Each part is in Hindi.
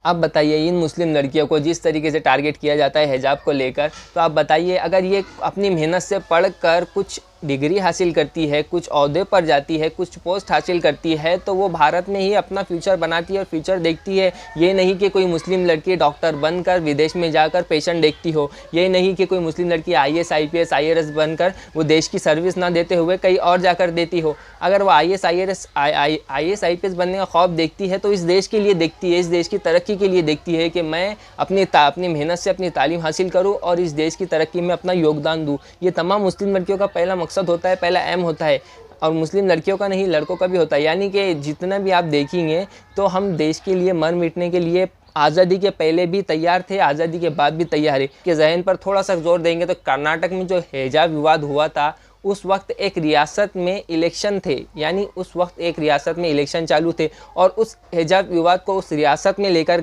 आप बताइए इन मुस्लिम लड़कियों को जिस तरीके से टारगेट किया जाता है हिजाब को लेकर, तो आप बताइए अगर ये अपनी मेहनत से पढ़कर कुछ डिग्री हासिल करती है, कुछ ओहदे पर जाती है, कुछ पोस्ट हासिल करती है, तो वो भारत में ही अपना फ्यूचर बनाती है और फ्यूचर देखती है। ये नहीं कि कोई मुस्लिम लड़की डॉक्टर बनकर विदेश में जाकर पेशेंट देखती हो, ये नहीं कि कोई मुस्लिम लड़की IAS IPS IRS बनकर वो देश की सर्विस ना देते हुए कहीं और जाकर देती हो। अगर वो IAS IPS बनने का ख्वाब देखती है तो इस देश के लिए देखती है, इस देश की तरक्की के लिए देखती है कि मैं अपनी मेहनत से अपनी तालीम हासिल करूँ और इस देश की तरक्की में अपना योगदान दूँ। ये तमाम मुस्लिम लड़कियों का पहला मकसद होता है, पहला एम होता है। और मुस्लिम लड़कियों का नहीं, लड़कों का भी होता है। यानी कि जितना भी आप देखेंगे तो हम देश के लिए मर मिटने के लिए आज़ादी के पहले भी तैयार थे, आज़ादी के बाद भी तैयार है। कि जहन पर थोड़ा सा जोर देंगे तो कर्नाटक में जो हिजाब विवाद हुआ था, उस वक्त एक रियासत में इलेक्शन थे, यानी उस वक्त एक रियासत में इलेक्शन चालू थे और उस हिजाब विवाद को उस रियासत में लेकर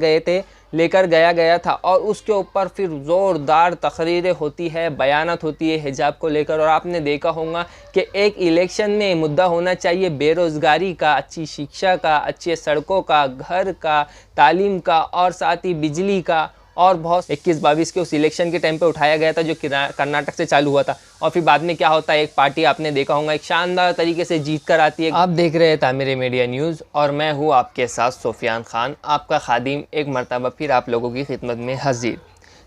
गया था और उसके ऊपर फिर ज़ोरदार तकरीरें होती है, बयानात होती है हिजाब को लेकर। और आपने देखा होगा कि एक इलेक्शन में मुद्दा होना चाहिए बेरोज़गारी का, अच्छी शिक्षा का, अच्छे सड़कों का, घर का, तालीम का और साथ ही बिजली का, और बहुत 21-22 के उस इलेक्शन के टाइम पे उठाया गया था जो कर्नाटक से चालू हुआ था। और फिर बाद में क्या होता है, एक पार्टी आपने देखा होगा एक शानदार तरीके से जीत कर आती है। आप देख रहे हैं तामीर मीडिया न्यूज़ और मैं हूँ आपके साथ सुफियान खान, आपका खादिम, एक मरतबा फिर आप लोगों की खिदमत में हाजिर।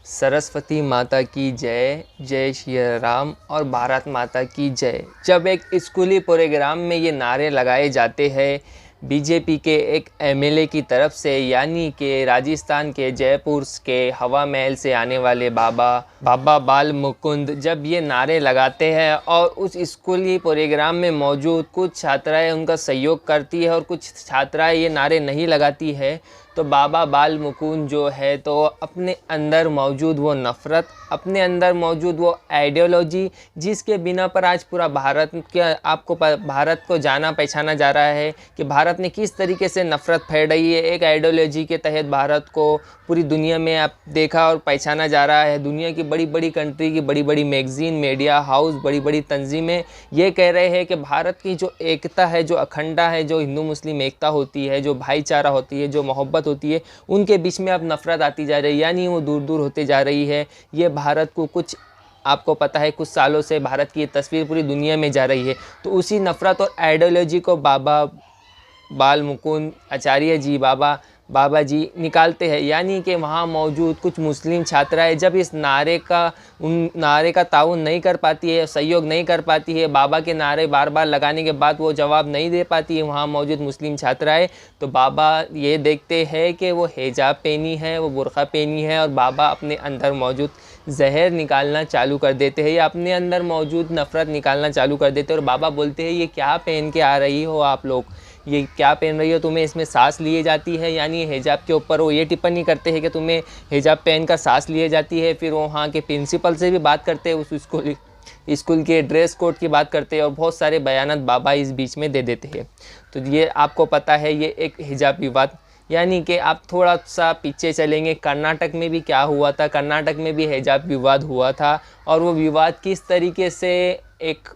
सरस्वती माता की जय, जय श्री राम और भारत माता की जय। जब एक स्कूली प्रोग्राम में ये नारे लगाए जाते हैं बीजेपी के एक MLA की तरफ से, यानी कि राजस्थान के जयपुर के हवा महल से आने वाले बाबा बाल मुकुंद, जब ये नारे लगाते हैं और उस स्कूली प्रोग्राम में मौजूद कुछ छात्राएं उनका सहयोग करती है और कुछ छात्राएं ये नारे नहीं लगाती है, तो बाबा बाल मुकुंद जो है तो अपने अंदर मौजूद वो नफ़रत, अपने अंदर मौजूद वो आइडियोलॉजी, जिसके बिना पर आज पूरा भारत को जाना पहचाना जा रहा है कि भारत ने किस तरीके से नफ़रत फैल रही है। एक आइडियोलॉजी के तहत भारत को पूरी दुनिया में आप देखा और पहचाना जा रहा है। दुनिया की बड़ी बड़ी कंट्री की बड़ी बड़ी मैगज़ीन, मीडिया हाउस, बड़ी बड़ी तंजीमें ये कह रहे हैं कि भारत की जो एकता है, जो अखंडा है, जो हिंदू मुस्लिम एकता होती है, जो भाईचारा होती है, जो मोहब्बत होती है, उनके बीच में अब नफ़रत आती जा रही है, यानी वो दूर दूर होते जा रही है। ये भारत को कुछ, आपको पता है कुछ सालों से भारत की तस्वीर पूरी दुनिया में जा रही है। तो उसी नफ़रत और आइडियोलॉजी को बाबा बाल मुकुंद आचार्य जी, बाबा जी निकालते हैं। यानी कि वहाँ मौजूद कुछ मुस्लिम छात्राएं जब इस नारे का ताउन नहीं कर पाती है, सहयोग नहीं कर पाती है, बाबा के नारे बार बार लगाने के बाद वो जवाब नहीं दे पाती है वहाँ मौजूद मुस्लिम छात्राएं, तो बाबा ये देखते हैं कि वो हिजाब पहनी है, वो बुर्का पहनी है, और बाबा अपने अंदर मौजूद जहर निकालना चालू कर देते हैं या अपने अंदर मौजूद नफ़रत निकालना चालू कर देते हैं। और बाबा बोलते हैं ये क्या पहन के आ रही हो आप लोग, ये क्या पहन रही हो, तुम्हें इसमें सांस लिए जाती है। यानी हिजाब के ऊपर वो ये टिप्पणी करते हैं कि तुम्हें हिजाब पहन कर सांस लिए जाती है। फिर वहाँ के प्रिंसिपल से भी बात करते हैं, उस स्कूल के ड्रेस कोड की बात करते हैं और बहुत सारे बयानात बाबा इस बीच में दे देते हैं। तो ये आपको पता है ये एक हिजाब विवाद। यानी कि आप थोड़ा सा पीछे चलेंगे, कर्नाटक में भी क्या हुआ था, कर्नाटक में भी हिजाब विवाद हुआ था और वो विवाद किस तरीके से एक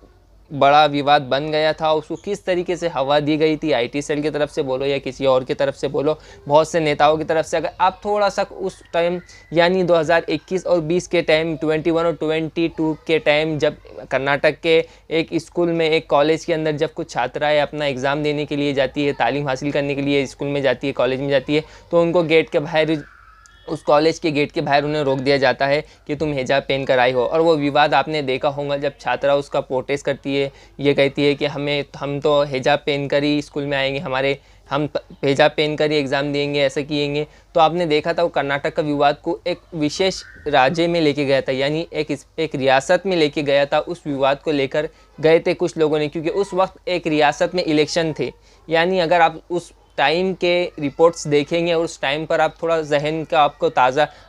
बड़ा विवाद बन गया था, उसको किस तरीके से हवा दी गई थी IT सेल की तरफ से बोलो या किसी और की तरफ से बोलो, बहुत से नेताओं की तरफ से। अगर आप थोड़ा सा उस टाइम यानी 2021 और 20 के टाइम, 21 और 22 के टाइम, जब कर्नाटक के एक स्कूल में, एक कॉलेज के अंदर जब कुछ छात्राएं अपना एग्ज़ाम देने के लिए जाती है, तालीम हासिल करने के लिए स्कूल में जाती है, कॉलेज में जाती है, तो उनको गेट के बाहर, उस कॉलेज के गेट के बाहर उन्हें रोक दिया जाता है कि तुम हिजाब पहन कर आई हो। और वो विवाद आपने देखा होगा जब छात्रा उसका प्रोटेस्ट करती है, ये कहती है कि हम तो हिजाब पहन कर ही स्कूल में आएंगे, हम हिजाब पहन कर ही एग्ज़ाम देंगे, ऐसा किएंगे। तो आपने देखा था वो कर्नाटक का विवाद को एक विशेष राज्य में लेके गया था, यानी एक रियासत में लेके गया था। उस विवाद को लेकर गए थे कुछ लोगों ने, क्योंकि उस वक्त एक रियासत में इलेक्शन थे। यानी अगर आप उस टाइम के रिपोर्ट्स देखेंगे और उस टाइम पर आप थोड़ा जहन का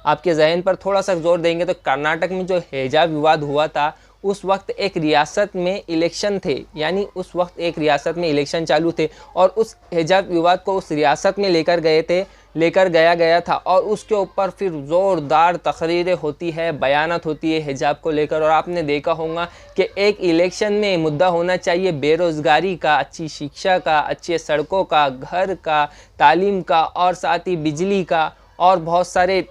आपके जहन पर थोड़ा सा जोर देंगे, तो कर्नाटक में जो हिजाब विवाद हुआ था उस वक्त एक रियासत में इलेक्शन थे, यानी उस वक्त एक रियासत में इलेक्शन चालू थे और उस हिजाब विवाद को उस रियासत में लेकर गया था और उसके ऊपर फिर ज़ोरदार तकरीरें होती है, बयानात होती है हिजाब को लेकर। और आपने देखा होगा कि एक इलेक्शन में मुद्दा होना चाहिए बेरोज़गारी का, अच्छी शिक्षा का, अच्छे सड़कों का, घर का, तालीम का और साथ ही बिजली का, और बहुत सारे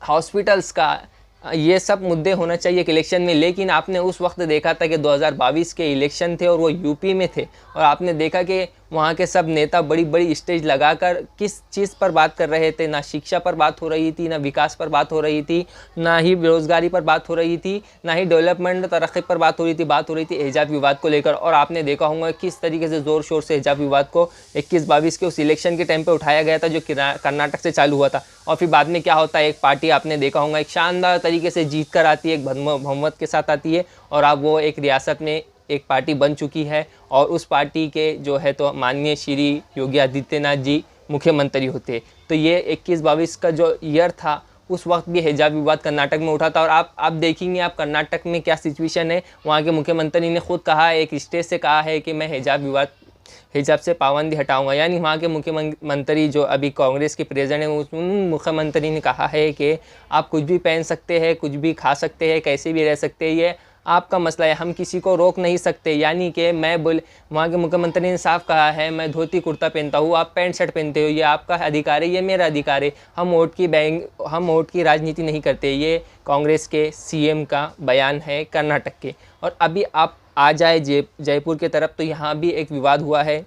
हॉस्पिटल्स का, ये सब मुद्दे होना चाहिए कि इलेक्शन में। लेकिन आपने उस वक्त देखा था कि 2022 के इलेक्शन थे और वो यूपी में थे, और आपने देखा कि वहाँ के सब नेता बड़ी बड़ी स्टेज लगाकर किस चीज़ पर बात कर रहे थे। ना शिक्षा पर बात हो रही थी, ना विकास पर बात हो रही थी, ना ही बेरोज़गारी पर बात हो रही थी, ना ही डेवलपमेंट तरक्की पर बात हो रही थी। बात हो रही थी हिजाब विवाद को लेकर। और आपने देखा होगा किस तरीके से ज़ोर शोर से हिजाब विवाद को 21-22 के उस इलेक्शन के टाइम पर उठाया गया था जो कर्नाटक से चालू हुआ था। और फिर बाद में क्या होता है, एक पार्टी आपने देखा होगा एक शानदार तरीके से जीत कर आती है, एक बहुमत के साथ आती है, और अब वो एक रियासत में एक पार्टी बन चुकी है, और उस पार्टी के जो है तो माननीय श्री योगी आदित्यनाथ जी मुख्यमंत्री होते हैं। तो ये 21-22 का जो ईयर था, उस वक्त भी हिजाब विवाद कर्नाटक में उठा था। और आप देखेंगे आप कर्नाटक में क्या सिचुएशन है। वहाँ के मुख्यमंत्री ने खुद कहा, एक स्टेज से कहा है कि मैं हिजाब से पाबंदी हटाऊंगा। यानी वहाँ के मुख्यमंत्री जो अभी कांग्रेस के प्रेसिडेंट हैं, उस मुख्यमंत्री ने कहा है कि आप कुछ भी पहन सकते हैं, कुछ भी खा सकते हैं, कैसे भी रह सकते हैं, ये आपका मसला है, हम किसी को रोक नहीं सकते। यानी कि वहाँ के मुख्यमंत्री ने साफ कहा है, मैं धोती कुर्ता पहनता हूँ, आप पैंट शर्ट पहनते हो, ये आपका अधिकार है, ये मेरा अधिकार है, हम वोट की राजनीति नहीं करते। ये कांग्रेस के सीएम का बयान है कर्नाटक के। और अभी आप आ जाए जयपुर की तरफ, तो यहाँ भी एक विवाद हुआ है।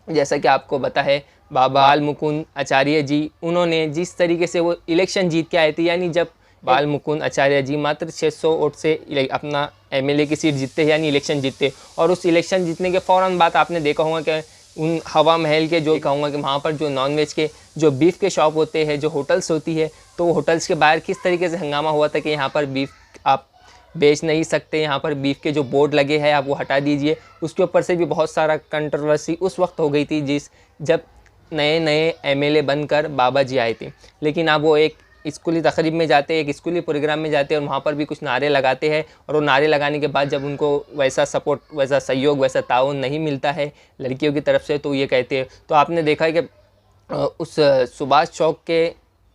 जैसा कि आपको पता है, बाल मुकुंद आचार्य जी, उन्होंने जिस तरीके से वो इलेक्शन जीत के आए थे, यानी जब बाल मुकुंद आचार्य जी मात्र 600 वोट से अपना एमएलए की सीट जीतते, यानी इलेक्शन जीतते, और उस इलेक्शन जीतने के फ़ौरन बाद आपने देखा होगा कि उन हवा महल के जो कहूँगा कि वहाँ पर जो नॉनवेज के जो बीफ के शॉप होते हैं, जो होटल्स होती है, तो होटल्स के बाहर किस तरीके से हंगामा हुआ था कि यहाँ पर बीफ आप बेच नहीं सकते, यहाँ पर बीफ के जो बोर्ड लगे हैं आप वो हटा दीजिए। उसके ऊपर से भी बहुत सारा कंट्रोवर्सी उस वक्त हो गई थी जब नए नए एमएलए बनकर बाबा जी आए थे। लेकिन अब वो एक स्कूली तकरीब में जाते हैं, एक स्कूली प्रोग्राम में जाते हैं, और वहाँ पर भी कुछ नारे लगाते हैं, और वो नारे लगाने के बाद जब उनको वैसा सपोर्ट, वैसा सहयोग, वैसा ताउन नहीं मिलता है लड़कियों की तरफ से, तो ये कहते हैं। तो आपने देखा है कि उस सुभाष चौक के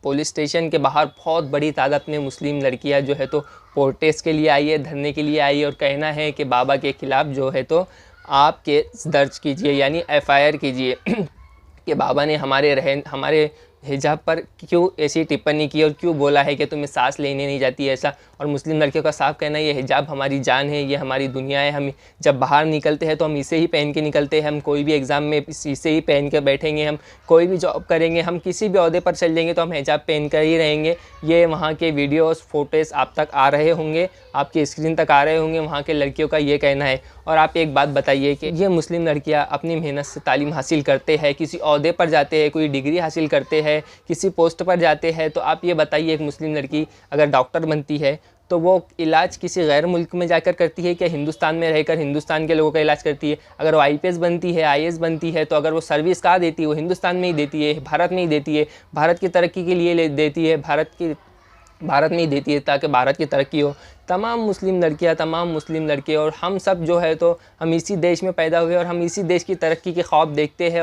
पुलिस स्टेशन के बाहर बहुत बड़ी तादाद में मुस्लिम लड़कियां जो है तो प्रोटेस्ट के लिए आई है, धरने के लिए आई है, और कहना है कि बाबा के ख़िलाफ़ जो है तो आप केस दर्ज कीजिए, यानी एफआईआर कीजिए कि बाबा ने हमारे हिजाब पर क्यों ऐसी टिप्पणी की और क्यों बोला है कि तुम्हें सांस लेने नहीं जाती है ऐसा। और मुस्लिम लड़कियों का साफ कहना है, ये हिजाब हमारी जान है, ये हमारी दुनिया है, हम जब बाहर निकलते हैं तो हम इसे ही पहन के निकलते हैं, हम कोई भी एग्ज़ाम में इसे ही पहन के बैठेंगे, हम कोई भी जॉब करेंगे, हम किसी भी ओहदे पर चल जाएंगे तो हम हिजाब पहन कर ही रहेंगे। ये वहाँ के वीडियोज़ फोटोज़ आप तक आ रहे होंगे, आपकी स्क्रीन तक आ रहे होंगे, वहाँ के लड़कियों का ये कहना है। और आप एक बात बताइए कि ये मुस्लिम लड़कियाँ अपनी मेहनत से तालीम हासिल करते हैं, किसी ओहदे पर जाते हैं, कोई डिग्री हासिल करते हैं, किसी पोस्ट पर जाते हैं, तो आप ये बताइए एक मुस्लिम लड़की अगर डॉक्टर बनती है तो वो इलाज किसी गैर मुल्क में जाकर करती है क्या हिंदुस्तान में रहकर हिंदुस्तान के लोगों का इलाज करती है? अगर वो आईपीएस बनती है, आईएएस बनती है, तो अगर वो सर्विस कहाँ देती है? वो हिंदुस्तान में ही देती है, भारत में ही देती है, भारत की तरक्की के लिए देती है, भारत में ही देती है ताकि भारत की तरक्की हो। तमाम मुस्लिम लड़कियां, तमाम मुस्लिम लड़के और हम सब जो है तो हम इसी देश में पैदा हुए और हम इसी देश की तरक्की के ख्वाब देखते हैं,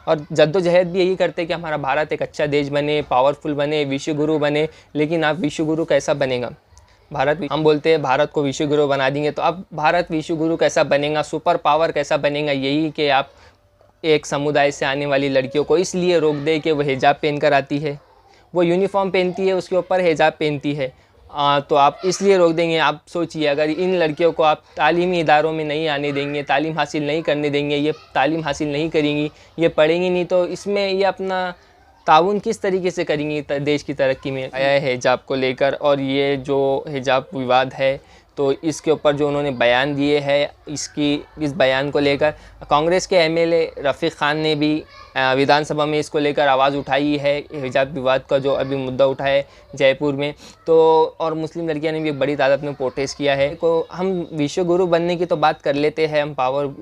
और जद्दोजहद भी यही करते हैं कि हमारा भारत एक अच्छा देश बने, पावरफुल बने, विश्वगुरु बने। लेकिन आप विश्वगुरु कैसा बनेगा? हम बोलते हैं भारत को विश्वगुरु बना देंगे, तो अब भारत विश्वगुरु कैसा बनेगा, सुपर पावर कैसा बनेगा? यही कि आप एक समुदाय से आने वाली लड़कियों को इसलिए रोक दे कि वह हिजाब पहन कर आती है, वो यूनिफॉर्म पहनती है, उसके ऊपर हिजाब पहनती है, तो आप इसलिए रोक देंगे। आप सोचिए, अगर इन लड़कियों को आप तालीमी इदारों में नहीं आने देंगे, तालीम हासिल नहीं करने देंगे, ये तालीम हासिल नहीं करेंगी, ये पढ़ेंगी नहीं, तो इसमें ये अपना ताउन किस तरीके से करेंगी देश की तरक्की में? आया है हिजाब को लेकर, और ये जो हिजाब विवाद है तो इसके ऊपर जो उन्होंने बयान दिए हैं, इस बयान को लेकर कांग्रेस के एमएलए रफ़ीक ख़ान ने भी विधानसभा में इसको लेकर आवाज़ उठाई है, हिजाब विवाद का जो अभी मुद्दा उठा है जयपुर में, तो और मुस्लिम लड़कियां ने भी एक बड़ी तादाद में प्रोटेस्ट किया है। को हम विश्वगुरु बनने की तो बात कर लेते हैं,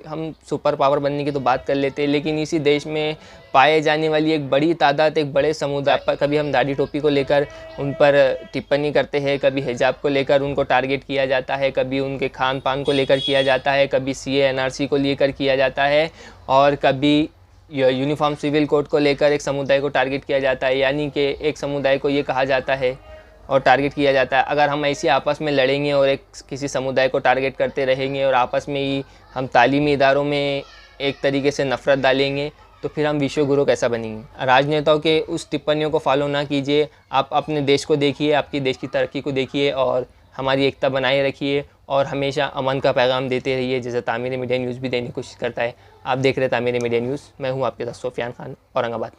हम सुपर पावर बनने की तो बात कर लेते हैं, लेकिन इसी देश में पाए जाने वाली एक बड़ी तादाद, एक बड़े समुदाय पर कभी हम दाढ़ी टोपी को लेकर उन पर टिप्पणी करते हैं, कभी हिजाब को लेकर उनको टारगेट किया जाता है, कभी उनके खान पान को लेकर किया जाता है, कभी सीए एनआरसी को लेकर किया जाता है, और कभी यूनिफॉर्म सिविल कोड को लेकर एक समुदाय को टारगेट किया जाता है। यानी कि एक समुदाय को ये कहा जाता है और टारगेट किया जाता है, अगर हम ऐसे आपस में लड़ेंगे और किसी समुदाय को टारगेट करते रहेंगे और आपस में ही हम तालीमी इदारों में एक तरीके से नफ़रत डालेंगे, तो फिर हम विश्व गुरु कैसा बनेंगे। राजनेताओं के उस टिप्पणियों को फॉलो ना कीजिए, आप अपने देश को देखिए, आपकी देश की तरक्की को देखिए और हमारी एकता बनाए रखिए और हमेशा अमन का पैगाम देते रहिए, जैसे तामीर मीडिया न्यूज़ भी देने की कोशिश करता है। आप देख रहे हैं तामीर मीडिया न्यूज़, मैं हूँ आपके साथ सोफियान खान, औरंगाबाद।